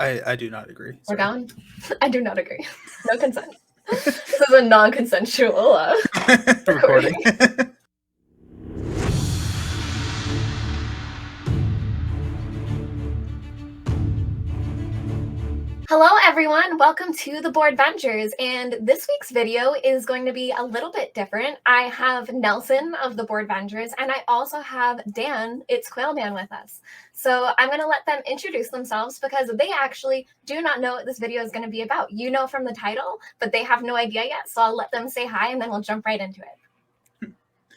I do not agree. We're going? I do not agree. No consent. This is a non-consensual recording. Hello everyone, welcome to the Board Ventures, and this week's video is going to be a little bit different. I have Nelson of the Board Ventures, and I also have Dan, it's Quail Man, with us. So I'm going to let them introduce themselves because they actually do not know what this video is going to be about. You know from the title, but they have no idea yet, so I'll let them say hi and then we'll jump right into it.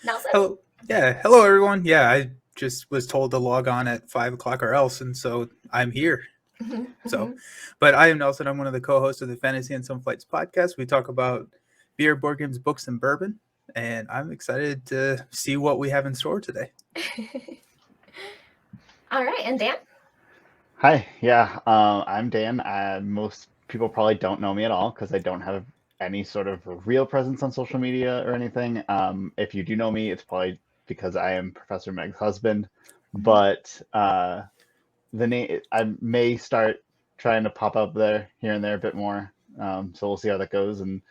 Nelson? Hello. Yeah, hello everyone. Yeah, I just was told to log on at 5 o'clock or else, and so I'm here. But I am Nelson. I'm one of the co-hosts of the Fantasy and Some Flights podcast. We talk about beer, board games, books, and bourbon, and I'm excited to see what we have in store today. All right, and Dan? Hi, yeah, I'm Dan. Most people probably don't know me at all because I don't have any sort of real presence on social media or anything. If you do know me, it's probably because I am Professor Meg's husband, but the name, I may start trying to pop up there here and there a bit more. So we'll see how that goes. And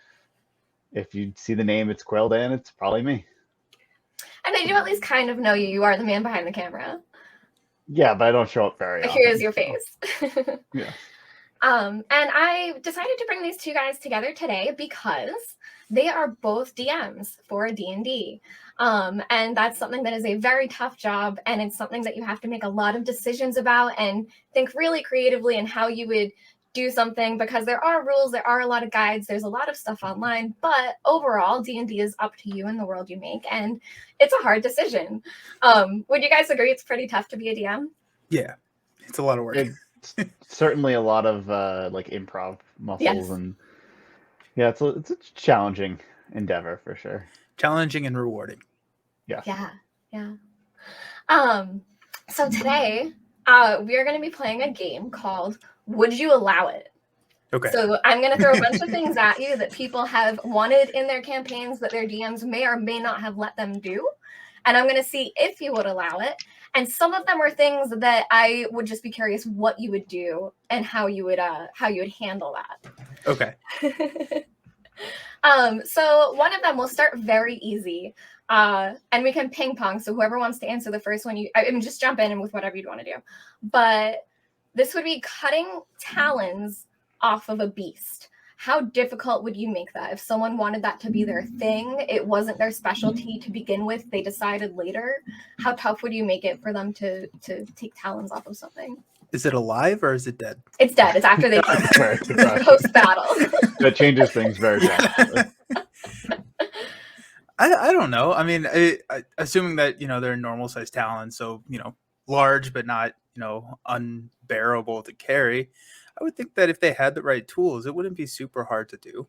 if you see the name, it's Quail Dan, it's probably me. And I do at least kind of know you. You are the man behind the camera. Yeah, but I don't show up very often. Here's your face. Yeah. And I decided to bring these two guys together today because they are both DMs for D&D. And that's something that is a very tough job, and it's something that you have to make a lot of decisions about and think really creatively in how you would do something, because there are rules, there are a lot of guides, there's a lot of stuff online, but overall D&D is up to you and the world you make, and it's a hard decision. Would you guys agree it's pretty tough to be a DM? Yeah, it's a lot of work. It's certainly a lot of like improv muscles. Yes. And yeah, it's a challenging endeavor for sure. Challenging and rewarding. Yeah. So today we are going to be playing a game called Would You Allow It? Okay. So I'm going to throw a bunch of things at you that people have wanted in their campaigns that their DMs may or may not have let them do. And I'm going to see if you would allow it. And some of them are things that I would just be curious what you would do and how you would handle that. Okay. So one of them will start very easy. And we can ping pong. So whoever wants to answer the first one, I mean, just jump in with whatever you'd want to do. But this would be cutting talons off of a beast. How difficult would you make that? If someone wanted that to be their thing, it wasn't their specialty to begin with, they decided later, how tough would you make it for them to take talons off of something? Is it alive or is it dead? It's dead. It's after they post-battle. That changes things very drastically. I don't know. I mean, assuming that, they're normal size talons, so, large but not, unbearable to carry, I would think that if they had the right tools, it wouldn't be super hard to do.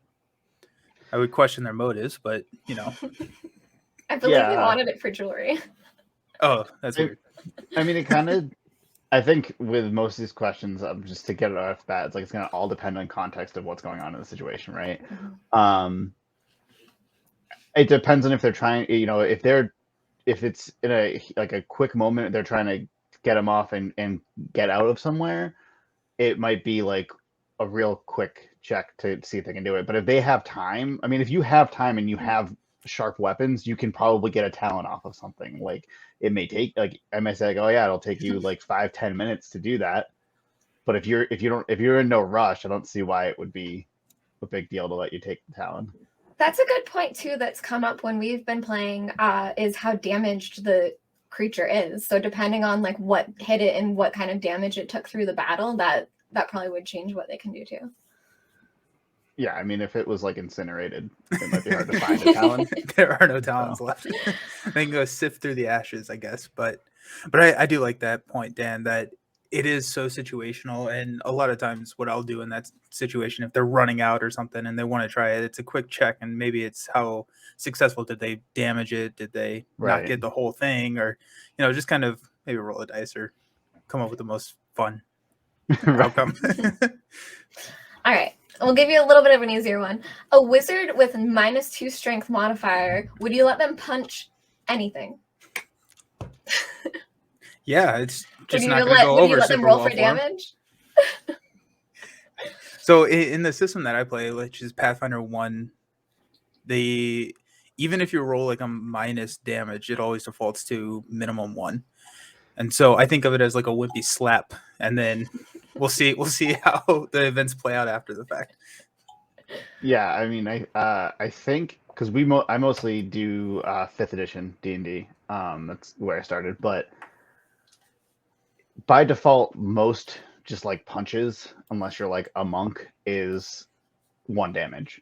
I would question their motives, but, I believe you wanted it for jewelry. Oh, that's weird. I mean, it kind of... I think with most of these questions, just to get it off the bat, it's like it's going to all depend on context of what's going on in the situation, right? Mm-hmm. It depends on if they're trying, if it's in a quick moment, they're trying to get them off and get out of somewhere, it might be like a real quick check to see if they can do it. But if they have time, I mean, if you have time and you have sharp weapons, you can probably get a talon off of something. Like it may take, like I might say, like, oh yeah, it'll take you like 5-10 minutes to do that. But if you're in no rush, I don't see why it would be a big deal to let you take the talon. That's a good point too. That's come up when we've been playing. Is how damaged the creature is. So depending on like what hit it and what kind of damage it took through the battle, that probably would change what they can do too. Yeah, I mean, if it was like incinerated, it might be hard to find a talon. There are no talons left. They can go sift through the ashes, I guess. But I do like that point, Dan, that it is so situational. And a lot of times what I'll do in that situation, if they're running out or something and they want to try it, it's a quick check. And maybe it's how successful did they damage it? Did they not get the whole thing? Or, just kind of maybe roll a dice or come up with the most fun outcome. All right. We'll give you a little bit of an easier one. A wizard with -2 strength modifier, would you let them punch anything? Yeah, it's just not going to go over super well for damage? So in the system that I play, which is Pathfinder 1, even if you roll like a minus damage, it always defaults to minimum 1. And so I think of it as like a wimpy slap, and then we'll see how the events play out after the fact. Yeah, I mean, I think because I mostly do 5th edition D&D. That's where I started, but by default, most just like punches, unless you're like a monk, is 1 damage.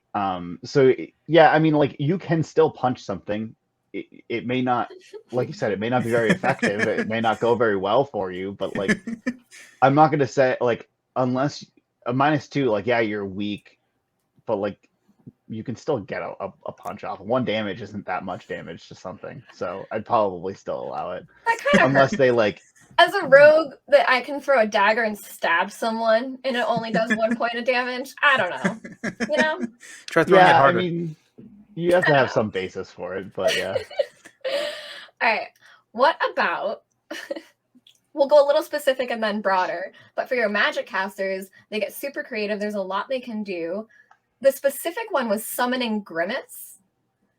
So yeah, I mean, like you can still punch something. It may not, like you said, it may not be very effective. It may not go very well for you, but like I'm not gonna say like unless a -2, like yeah, you're weak, but like you can still get a punch off. 1 damage isn't that much damage to something, so I'd probably still allow it. That kind of unless hurts. they like. As a rogue, that I can throw a dagger and stab someone, and it only does 1 point of damage. I don't know. You know? Try throwing it harder. I mean, you have to have some basis for it, but yeah. All right. What about? We'll go a little specific and then broader. But for your magic casters, they get super creative. There's a lot they can do. The specific one was summoning Grimace.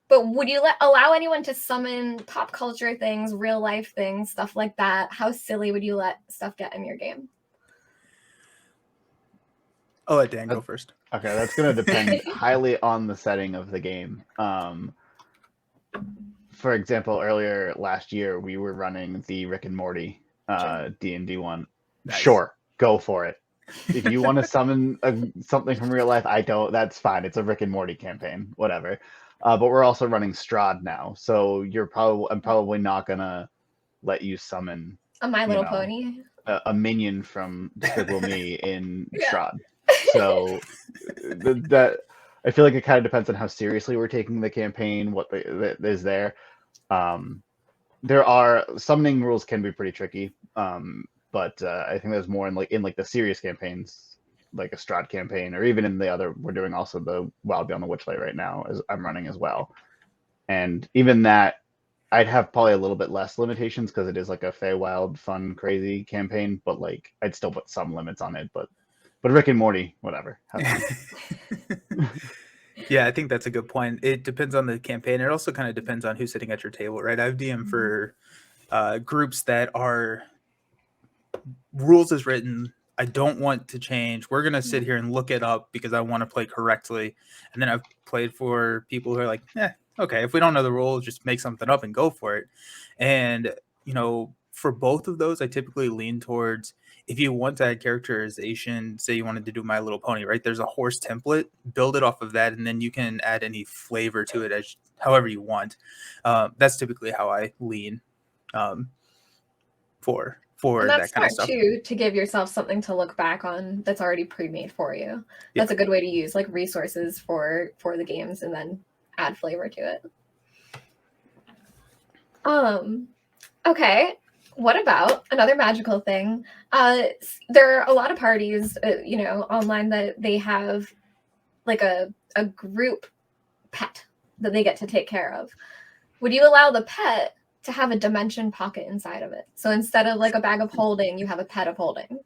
But would you allow anyone to summon pop culture things, real life things, stuff like that? How silly would you let stuff get in your game? I'll let Dan go first. Okay, that's going to depend highly on the setting of the game. For example, earlier last year, we were running the Rick and Morty D&D one. Nice. Sure, go for it. If you want to summon something from real life, that's fine. It's a Rick and Morty campaign, whatever. But we're also running Strahd now, so I'm probably not gonna let you summon a My Little Pony, a minion from Despicable Me in Strahd. So that I feel like it kind of depends on how seriously we're taking the campaign, what is there. There are summoning rules can be pretty tricky, but I think there's more in the serious campaigns. Like a Strahd campaign, or even in the other, we're doing also the Wild Beyond the Witchlight right now, as I'm running as well. And even that, I'd have probably a little bit less limitations because it is like a Feywild, fun, crazy campaign. But like, I'd still put some limits on it. But Rick and Morty, whatever. Yeah, I think that's a good point. It depends on the campaign. It also kind of depends on who's sitting at your table, right? I've DM for groups that are rules as written. I don't want to change. We're going to sit here and look it up because I want to play correctly. And then I've played for people who are like, okay, if we don't know the rules, just make something up and go for it. And, for both of those, I typically lean towards, if you want to add characterization, say you wanted to do My Little Pony, right? There's a horse template, build it off of that, and then you can add any flavor to it however you want. That's typically how I lean for and that's that kind of stuff too, to give yourself something to look back on that's already pre-made for you. That's a good way to use like resources for the games and then add flavor to it. Okay, what about another magical thing? There are a lot of parties online that they have like a group pet that they get to take care of. Would you allow the pet to have a dimension pocket inside of it? So instead of like a bag of holding, you have a pet of holding.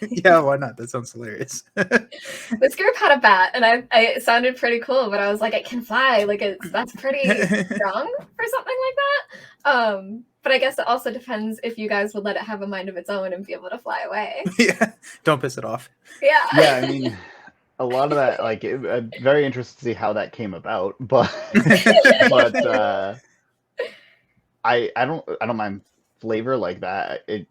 Yeah, why not? That sounds hilarious. This group had a bat, and it sounded pretty cool, but I was like, it can fly. Like that's pretty strong for something like that. But I guess it also depends if you guys would let it have a mind of its own and be able to fly away. Yeah, don't piss it off. Yeah. Yeah, I mean, a lot of that, like, I'm very interested to see how that came about, but I don't mind flavor like that. If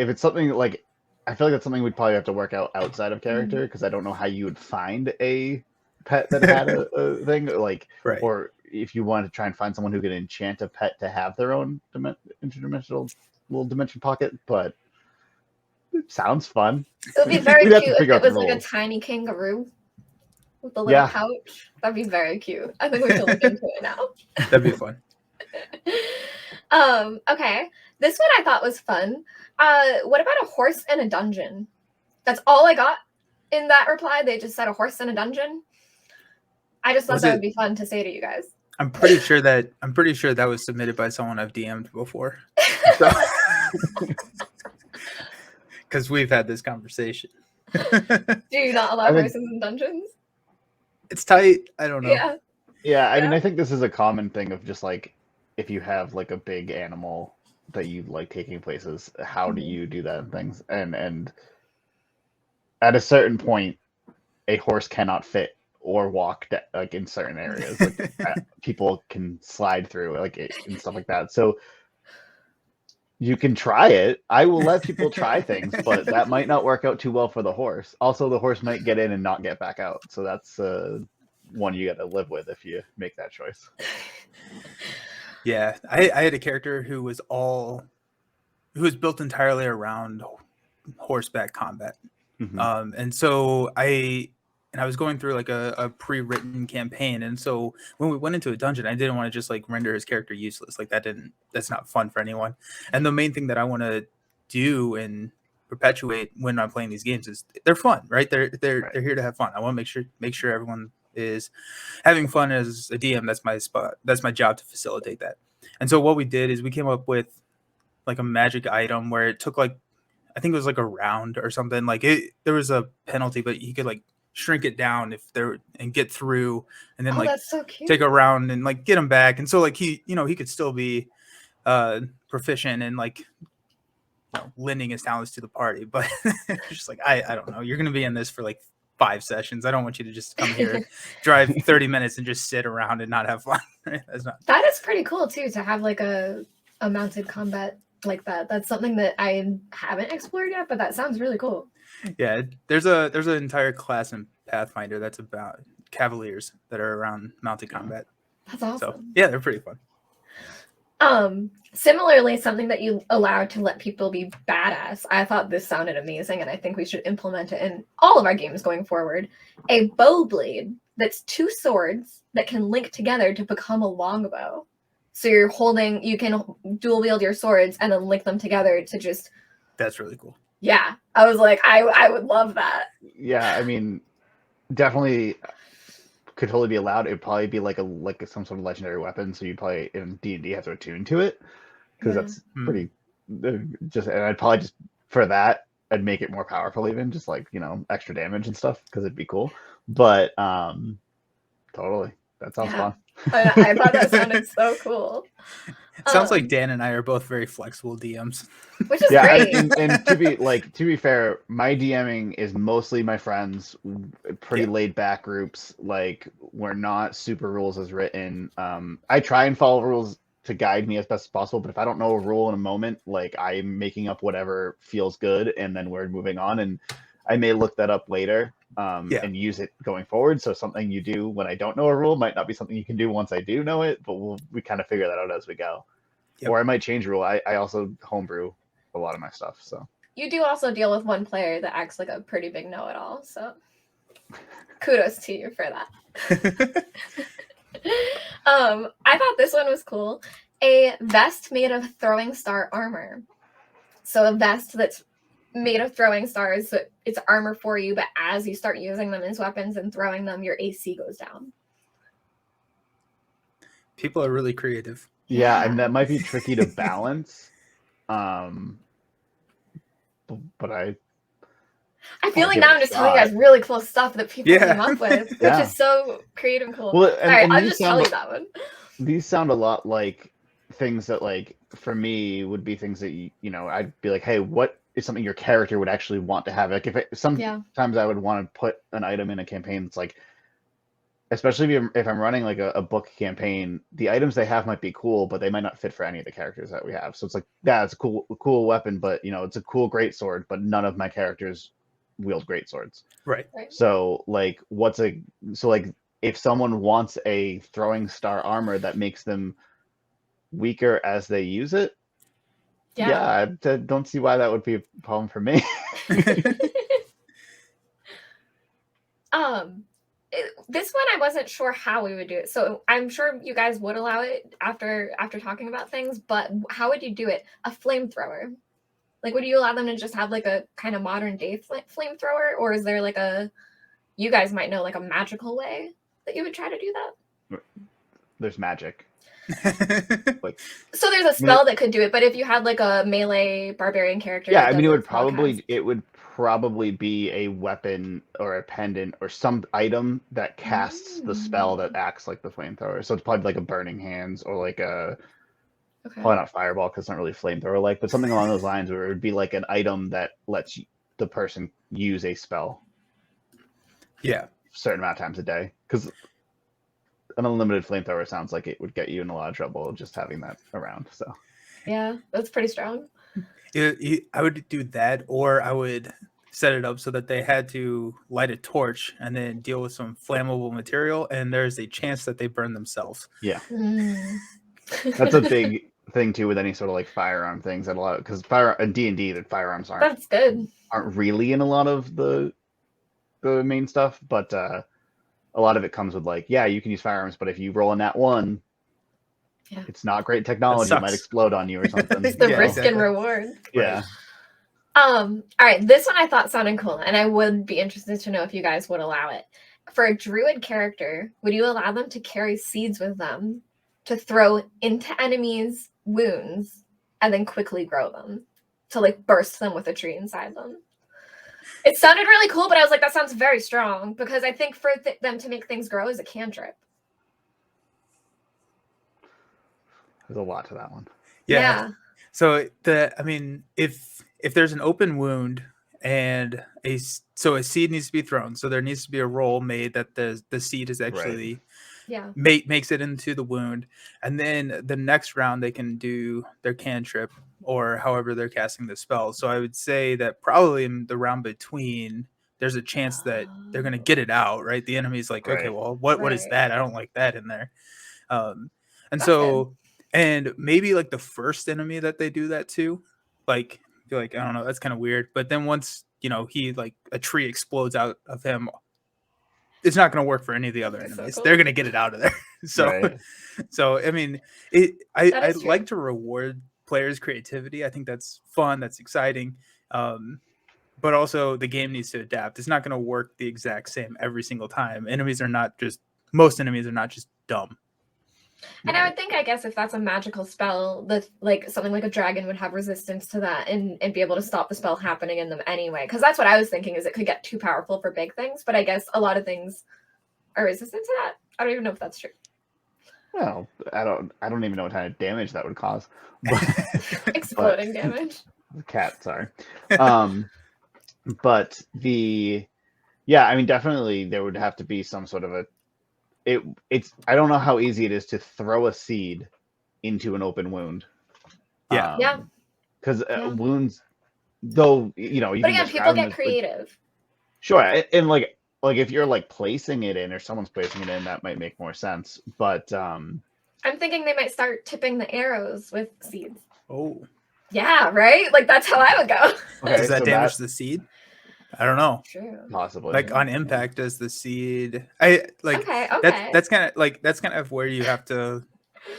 it's something like, I feel like that's something we'd probably have to work out outside of character, because I don't know how you would find a pet that had a thing, like, right. Or if you wanted to try and find someone who could enchant a pet to have their own interdimensional little dimension pocket, but it sounds fun. It would be very cute if it was like a tiny kangaroo with a little pouch. That'd be very cute. I think we should look into it now. That'd be fun. Okay, this one I thought was fun. What about a horse in a dungeon? That's all I got in that reply. They just said a horse in a dungeon. I just thought that would be fun to say to you guys. I'm pretty sure that was submitted by someone I've DM'd before. So. because we've had this conversation. Do you not allow I think- horses in dungeons? It's tight. I don't know. Yeah. Yeah, I mean, Yeah. I think this is a common thing of just like if you have like a big animal that you like taking places, how do Mhm. you do that and things? And at a certain point, a horse cannot fit or walk like in certain areas. Like people can slide through like and stuff like that. So you can try it. I will let people try things, but that might not work out too well for the horse. Also, the horse might get in and not get back out. So that's one you got to live with if you make that choice. Yeah, I had a character who was built entirely around horseback combat. Mhm. And so I was going through like a pre-written campaign, and so when we went into a dungeon, I didn't want to just like render his character useless. Like that's not fun for anyone. And the main thing that I want to do and perpetuate when I'm playing these games is they're fun, right? They're here to have fun. I want to make sure everyone is having fun. As a DM, that's my spot. That's my job to facilitate that. And so what we did is we came up with like a magic item where it took like, I think it was like a round or something. Like there was a penalty, but he could like shrink it down and get through, and then Oh, like that's so cute. take a round and like get him back. And so like he could still be proficient and like lending his talents to the party. But it's just like I don't know. You're gonna be in this for like 5 sessions. I don't want you to just come here, drive 30 minutes and just sit around and not have fun. That's not. That is pretty cool too, to have like a mounted combat like that. That's something that I haven't explored yet, but that sounds really cool. Yeah, there's an entire class in Pathfinder that's about cavaliers that are around mounted combat. That's awesome. So yeah, they're pretty fun. Similarly, something that you allow to let people be badass. I thought this sounded amazing, and I think we should implement it in all of our games going forward. A bow blade that's 2 swords that can link together to become a longbow. So you can dual wield your swords and then link them together to just. That's really cool. Yeah, I was like, I would love that. Yeah, I mean, definitely could totally be allowed. It'd probably be like some sort of legendary weapon. So you'd probably in D&D have to attune to it because that's pretty. And I'd probably just for that I'd make it more powerful, even just like extra damage and stuff because it'd be cool. But totally, that sounds fun. I thought that sounded so cool. It sounds like Dan and I are both very flexible DMs. Which is great. And to be fair, my DMing is mostly my friends, pretty laid back groups. Like we're not super rules as written. I try and follow rules to guide me as best as possible, but if I don't know a rule in a moment, like I'm making up whatever feels good, and then we're moving on. And I may look that up later and use it going forward. So something you do when I don't know a rule might not be something you can do once I do know it, but we kind of figure that out as we go. Yep. Or I might change a rule. I also homebrew a lot of my stuff. So you do also deal with one player that acts like a pretty big know-it-all. So kudos to you for that. I thought this one was cool. A vest made of throwing star armor. So a vest that's made of throwing stars, so it's armor for you, but as you start using them as weapons and throwing them, your AC goes down. People are really creative. Yeah, and that might be tricky to balance. But I feel like now I'm just telling you guys really cool stuff that people came up with, which is so creative and cool. Well, and I'll just tell you that one. These sound a lot like things that, like, for me would be things that I'd be like, hey, what is something your character would actually want to have? Like, sometimes I would want to put an item in a campaign. It's like, especially if I'm running like a book campaign, the items they have might be cool, but they might not fit for any of the characters that we have. So it's like, yeah, it's a cool weapon, but it's a cool greatsword, but none of my characters wield greatswords. Right. So like, if someone wants a throwing star armor that makes them weaker as they use it, I don't see why that would be a problem for me. This one I wasn't sure how we would do it. So I'm sure you guys would allow it after talking about things, but how would you do it? A flamethrower. Like, would you allow them to just have like a kind of modern day flamethrower, or is there like you guys might know like a magical way that you would try to do that? There's magic. Like, So there's a spell that could do it, but if you had like a melee barbarian character, yeah, that I mean, does spellcast. it would probably be a weapon or a pendant or some item that casts the spell that acts like the flamethrower. So it's probably like a burning hands or like a probably not fireball because it's not really flamethrower like, but something along those lines where it would be like an item that lets the person use a spell. Yeah, a certain amount of times a day, because an unlimited flamethrower sounds like it would get you in a lot of trouble just having that around. So yeah, that's pretty strong. I would do that, or I would set it up so that they had to light a torch and then deal with some flammable material, and there's a chance that they burn themselves. yeah, Mm. that's a big thing too with any sort of like firearm things. That a lot because fire in D&D that firearms That's good. aren't really in a lot of the main stuff, but a lot of it comes with like, yeah, you can use firearms, but if you roll in that one, Yeah. it's not great technology. It might explode on you or something. It's the Yeah, risk exactly. and reward. Yeah. All right, this one I thought sounded cool, and I would be interested to know if you guys would allow it. For a druid character, would you allow them to carry seeds with them to throw into enemies' wounds and then quickly grow them to like burst them with a tree inside them? It sounded really cool, but I was like, that sounds very strong, because I think for them to make things grow is a cantrip. There's a lot to that one. Yeah. So I mean, if there's an open wound and a seed needs to be thrown, so there needs to be a roll made that the seed is actually makes it into the wound, and then the next round they can do their cantrip or however they're casting the spell. So I would say that probably in the round between, there's a chance that they're going to get it out, right? The enemy's like, okay, well, what is that? I don't like that in there. And That's so good. and maybe like the first enemy that they do that to, like, feel like, I don't know, that's kind of weird. But then once, he like a tree explodes out of him, it's not going to work for any of the other enemies. cool. They're going to get it out of there. So I mean, I like to reward players' creativity. I think that's fun. That's exciting. But also the game needs to adapt. It's not going to work the exact same every single time. Most enemies are not just dumb. And I would think, I guess, if that's a magical spell, that like something like a dragon would have resistance to that and be able to stop the spell happening in them anyway. Because that's what I was thinking, is it could get too powerful for big things. But I guess a lot of things are resistant to that. I don't even know if that's true. Well, I don't even know what kind of damage that would cause. Exploding damage. Cat, sorry. But I mean, definitely there would have to be some sort of it's I don't know how easy it is to throw a seed into an open wound. Because wounds, though, you but again, people get creative. Like, sure, and like if you're like placing it in, or someone's placing it in, that might make more sense. But I'm thinking they might start tipping the arrows with seeds. Oh, yeah, right. Like that's how I would go. Okay, does that damage the seed? I don't know. True. Possibly. Like on impact, does the seed? That's kind of where you have to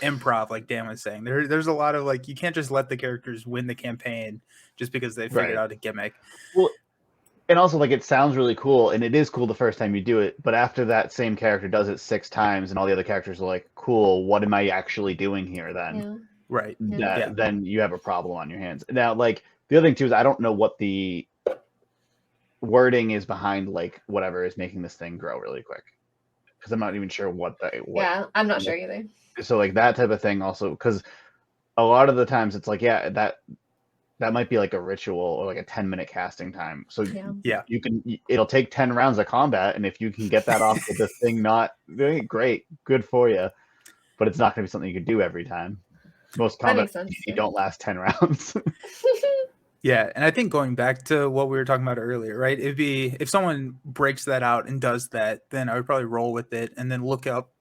improv, like Dan was saying. There's a lot of like, you can't just let the characters win the campaign just because they figured out a gimmick. Well, and also like it sounds really cool, and it is cool the first time you do it, but after that same character does it 6 times, and all the other characters are like, "Cool, what am I actually doing here?" Then, Yeah. Right? Then you have a problem on your hands. Now, like the other thing too is I don't know what the wording is behind like whatever is making this thing grow really quick, because I'm not even sure what I'm not sure either. So like that type of thing also, because a lot of the times it's like that might be like a ritual or like a 10-minute casting time, so it'll take 10 rounds of combat, and if you can get that off with this thing not doing it, great, good for you, but it's not going to be something you can do every time. Most combat you don't last 10 rounds. Yeah, and I think going back to what we were talking about earlier, right? It'd be if someone breaks that out and does that, then I would probably roll with it and then look up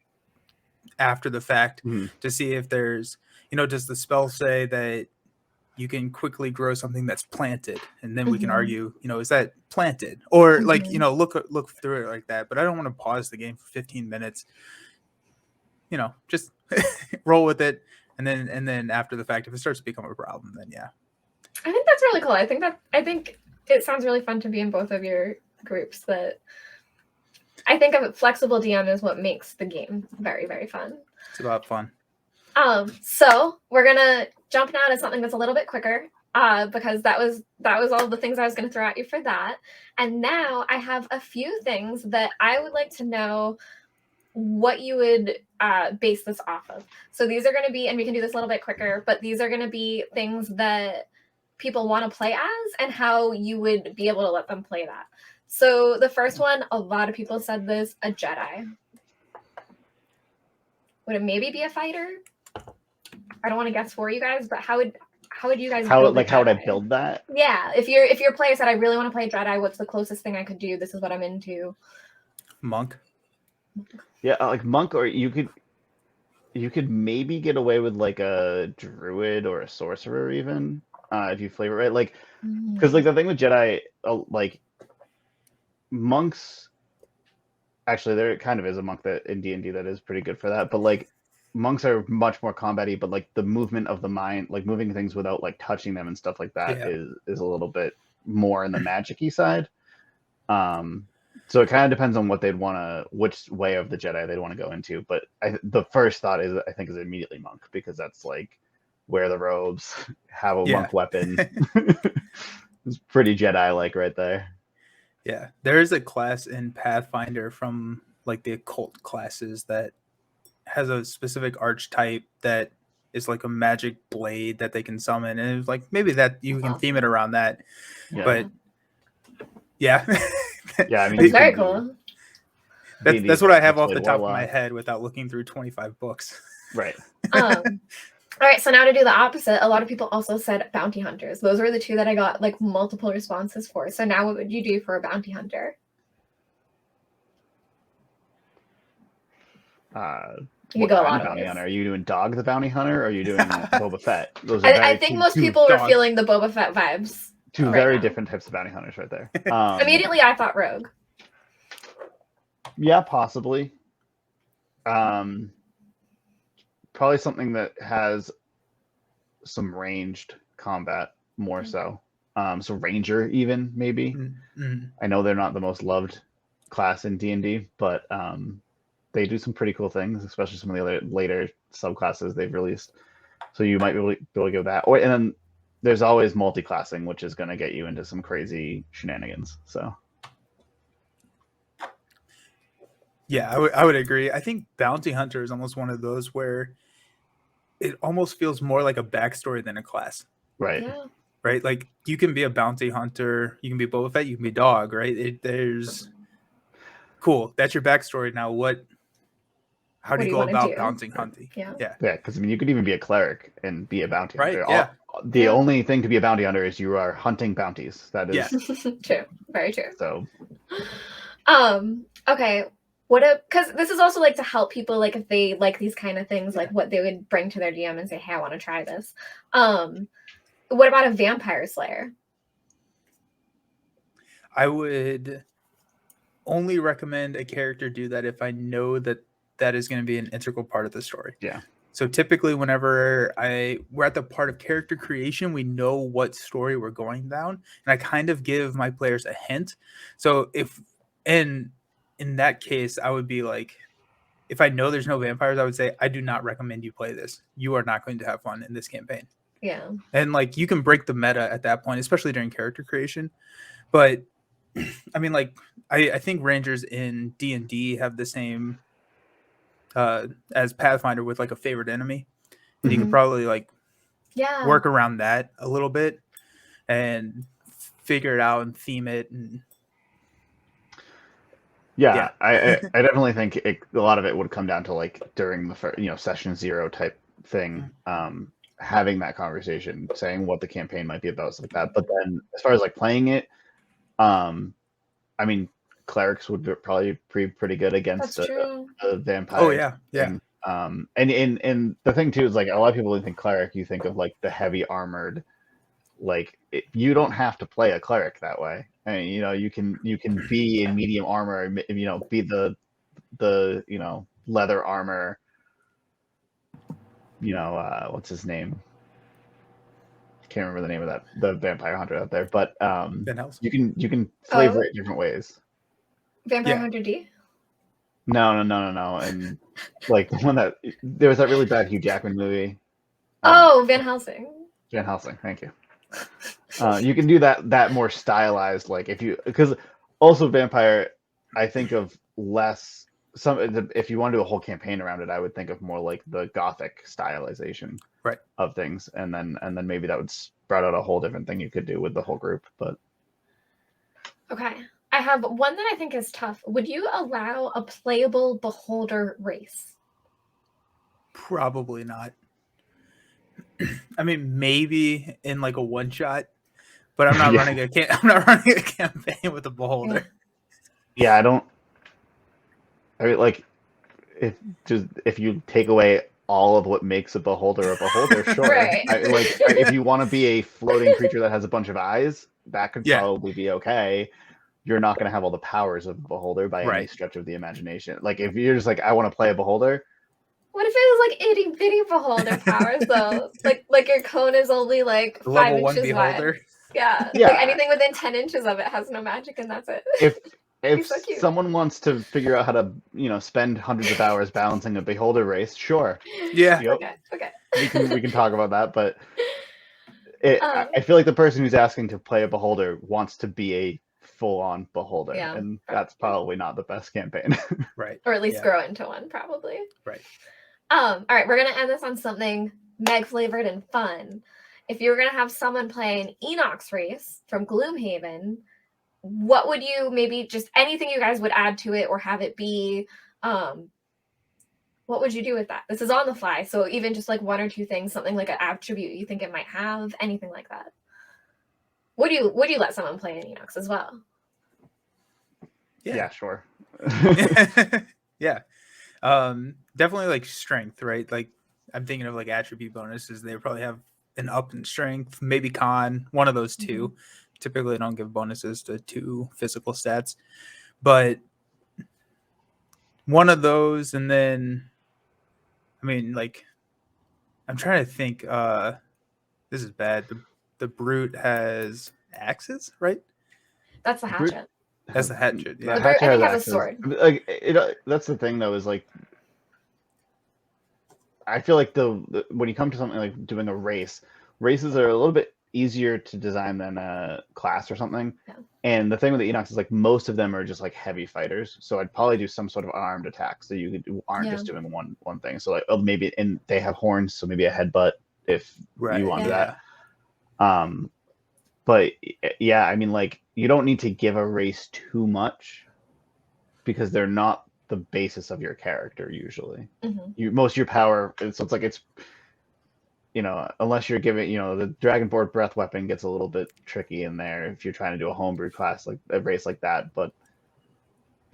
after the fact to see if there's, does the spell say that you can quickly grow something that's planted, and then we can argue, is that planted, or like, look through it like that. But I don't want to pause the game for 15 minutes. Just roll with it, and then after the fact, if it starts to become a problem, then yeah. I think that's really cool. I think it sounds really fun to be in both of your groups. That I think a flexible DM is what makes the game very, very fun. It's a lot of fun. So we're gonna jump now to something that's a little bit quicker, because that was all the things I was gonna throw at you for that. And now I have a few things that I would like to know what you would base this off of. So these are gonna be, and we can do this a little bit quicker, but these are gonna be things that people want to play as and how you would be able to let them play that. So the first one, a lot of people said this, a Jedi. Would it maybe be a fighter? I don't want to guess for you guys, but how would you guys how build like a how would I Jedi? build that? Yeah, if your player said I really want to play a Jedi, what's the closest thing I could do? This is what I'm into. Monk. Yeah, like monk, or you could maybe get away with like a druid or a sorcerer even, if you flavor it right. Like, because like the thing with Jedi, like monks, actually there kind of is a monk that in D&D that is pretty good for that, but like monks are much more combat-y, but like the movement of the mind, like moving things without like touching them and stuff like that, is a little bit more in the magic-y side. So it kind of depends on what they'd want to, which way of the Jedi they'd want to go into. But the first thought is, I think, is immediately monk, because that's like wear the robes, have a monk weapon. It's pretty Jedi-like right there. Yeah, there is a class in Pathfinder from like the occult classes that has a specific archetype that is like a magic blade that they can summon, and it's like maybe that you can theme it around that. Yeah. But yeah. Yeah, I mean, it's very cool. That's what I have off the top of my head without looking through 25 books. Right. All right, so now to do the opposite, a lot of people also said bounty hunters. Those were the two that I got like multiple responses for. So now what would you do for a bounty hunter? You could go a lot of bounty hunter? Are you doing Dog the Bounty Hunter, or are you doing Boba Fett? Those are I think most people were feeling the Boba Fett vibes. Two very different types of bounty hunters right there. Immediately I thought Rogue. Yeah, possibly. Probably something that has some ranged combat more so. So Ranger even, maybe. Mm-hmm. I know they're not the most loved class in D&D, but they do some pretty cool things, especially some of the other later subclasses they've released. So you might be able to go that. And then there's always multi-classing, which is going to get you into some crazy shenanigans. So, yeah, I would agree. I think Bounty Hunter is almost one of those where it almost feels more like a backstory than a class. Right. Yeah. Right? Like you can be a bounty hunter, you can be Boba Fett, you can be Dog, right? There's cool. That's your backstory. Now how do you go about bounty hunting? Yeah. Yeah, because I mean, you could even be a cleric and be a bounty hunter. Right. Yeah. The only thing to be a bounty hunter is you are hunting bounties. That is true. Very true. So, okay. Because this is also like to help people, like if they like these kind of things, like what they would bring to their DM and say, hey, I want to try this. What about a vampire slayer? I would only recommend a character do that if I know that is going to be an integral part of the story. Yeah. So typically whenever we're at the part of character creation, we know what story we're going down, and I kind of give my players a hint. So in that case, I would be like, if I know there's no vampires, I would say, I do not recommend you play this. You are not going to have fun in this campaign. Yeah. And like you can break the meta at that point, especially during character creation. But I mean, like I think Rangers in D&D have the same as Pathfinder with like a favorite enemy. And you can probably like work around that a little bit and figure it out and theme it. And I definitely think a lot of it would come down to like during the session 0 type thing, having that conversation, saying what the campaign might be about, stuff like that. But then as far as like playing it, I mean, clerics would probably be pretty good against the vampire. Oh yeah, yeah. And the thing too is like a lot of people who think cleric, you think of like the heavy armored. Like you don't have to play a cleric that way. I mean, you can be in medium armor, be the leather armor. What's his name? I can't remember the name of the vampire hunter out there, but you can flavor it different ways. Vampire Hunter D? No. And like the one that there was that really bad Hugh Jackman movie. Oh, Van Helsing. Van Helsing, thank you. You can do that more stylized, like because also vampire, I think of less if you want to do a whole campaign around it, I would think of more like the Gothic stylization of things, and then maybe that would spread out a whole different thing you could do with the whole group. But okay, I have one that I think is tough. Would you allow a playable beholder race? Probably not. I mean, maybe in like a one shot, but I'm not running a campaign with a beholder. Yeah, I don't. I mean, like, if you take away all of what makes a beholder, sure. Right. If you want to be a floating creature that has a bunch of eyes, that could probably be okay. You're not going to have all the powers of a beholder by any stretch of the imagination. Like, if you're just like, I want to play a beholder. What if it was like itty bitty beholder powers though? like your cone is only like 5 inches wide. Yeah. Like anything within 10 inches of it has no magic, and that's it. If so someone wants to figure out how to, spend hundreds of hours balancing a beholder race, sure. Yeah. Okay. We can talk about that, but I feel like the person who's asking to play a beholder wants to be a full-on beholder, and that's probably not the best campaign. Right. Or at least grow into one, probably. Right. All right, we're gonna end this on something Meg flavored and fun. If you were gonna have someone play an Enox race from Gloomhaven, what would you maybe just anything you guys would add to it or have it be? What would you do with that? This is on the fly, so even just like one or two things, something like an attribute you think it might have, anything like that. Would you let someone play an Enox as well? Yeah, sure. Yeah. Definitely like strength, right? Like I'm thinking of like attribute bonuses. They probably have an up in strength, maybe con, one of those two. Typically I don't give bonuses to 2 physical stats, but one of those. And then I mean, like I'm trying to think, this is bad. The brute has axes, right? That's the hatchet. That's the hatchet. Yeah. The brute, I think, has a sword. Like that's the thing though, is like I feel like when you come to something like doing a races are a little bit easier to design than a class or something. Yeah. And the thing with the Enox is like most of them are just like heavy fighters. So I'd probably do some sort of armed attack so you aren't just doing one thing. So like maybe they have horns, so maybe a headbutt if you want that. But yeah, I mean, like you don't need to give a race too much because they're not the basis of your character usually. Most of your power, so it's like it's unless you're giving, the Dragonborn breath weapon gets a little bit tricky in there if you're trying to do a homebrew class, like a race like that. But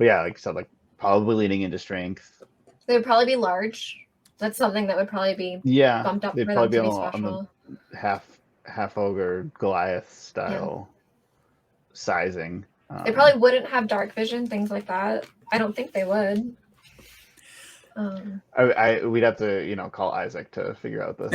yeah, like I said, like probably leading into strength. They would probably be large. That's something that would probably be bumped up they'd for probably them be to be on special. the half ogre Goliath style sizing. They probably wouldn't have dark vision, things like that. I don't think they would. We'd have to, call Isaac to figure out the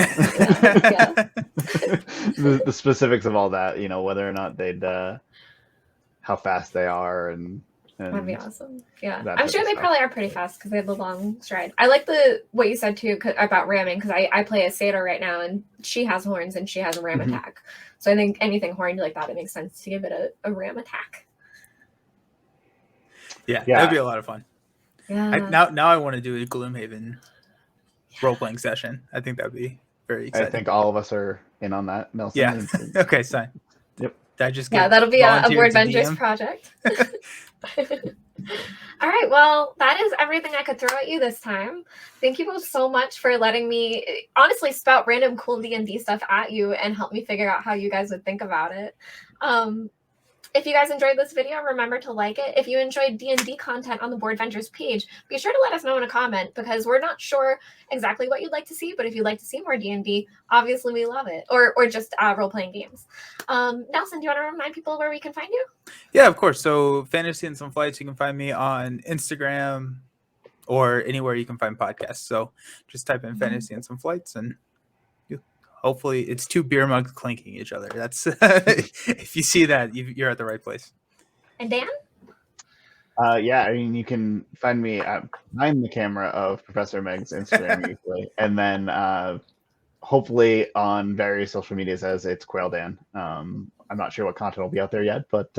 the specifics of all that. Whether or not they'd how fast they are and that'd be awesome. Yeah, I'm sure they probably are pretty fast because they have the long stride. I like what you said too about ramming because I play a satyr right now and she has horns and she has a ram attack. So I think anything horned like that, it makes sense to give it a ram attack. Yeah, that'd be a lot of fun. Yeah. Now I want to do a Gloomhaven role-playing session. I think that'd be very exciting. I think all of us are in on that, Nelson. Yeah. Okay, sign. Yep. That'll be a Board Ventures project. All right, well, that is everything I could throw at you this time. Thank you both so much for letting me honestly spout random cool D&D stuff at you and help me figure out how you guys would think about it. If you guys enjoyed this video, remember to like it. If you enjoyed D&D content on the Board Ventures page, be sure to let us know in a comment because we're not sure exactly what you'd like to see, but if you'd like to see more D&D, obviously we love it. Or just role-playing games. Nelson, do you want to remind people where we can find you? Yeah, of course. So Fantasy and Some Flights, you can find me on Instagram or anywhere you can find podcasts. So just type in Fantasy and Some Flights and hopefully it's 2 beer mugs clinking each other. That's if you see that, you're at the right place. And Dan? Yeah, I mean, you can find me behind the camera of Professor Meg's Instagram usually, and then hopefully on various social medias as it's Quail Dan. I'm not sure what content will be out there yet, but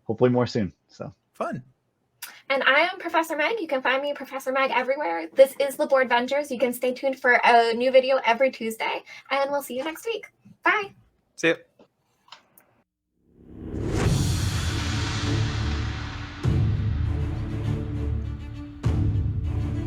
hopefully more soon. So Fun. And I am Professor Meg. You can find me Professor Meg everywhere. This is the Board Ventures. You can stay tuned for a new video every Tuesday, and we'll see you next week. Bye. See ya.